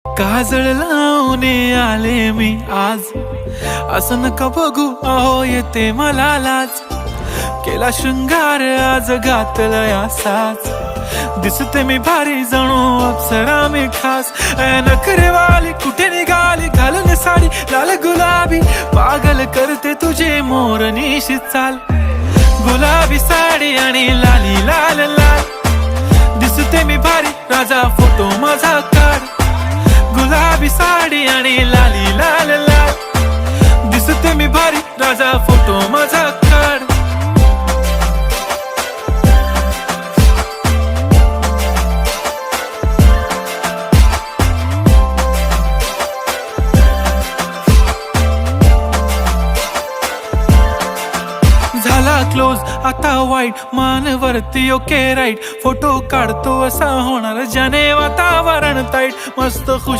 काजळ लावून आले मी आज, असं नका बघू अहो येते मला लाज. केला शृंगार आज घातलाय असाच, दिसते मी भारी जणू अप्सरा मी खास. नखरेवाली कुठे निघाली घालून साडी लाल गुलाबी, पागल करते तुझे मोरनीशी चाल. गुलाबी साडी आणि लाली लाल लाल, दिसते मी भारी राजा फोटो माझा काढ. गुलाबी साडी आणि लाली लाल लाल, दिसते मी भारी राजा फोटो माझा काढ. झाला क्लोज आता वाईट, मानवरती ओके राईट, फोटो काढतो असा होणार ज्याने वातावरण ताईट. मस्त खुश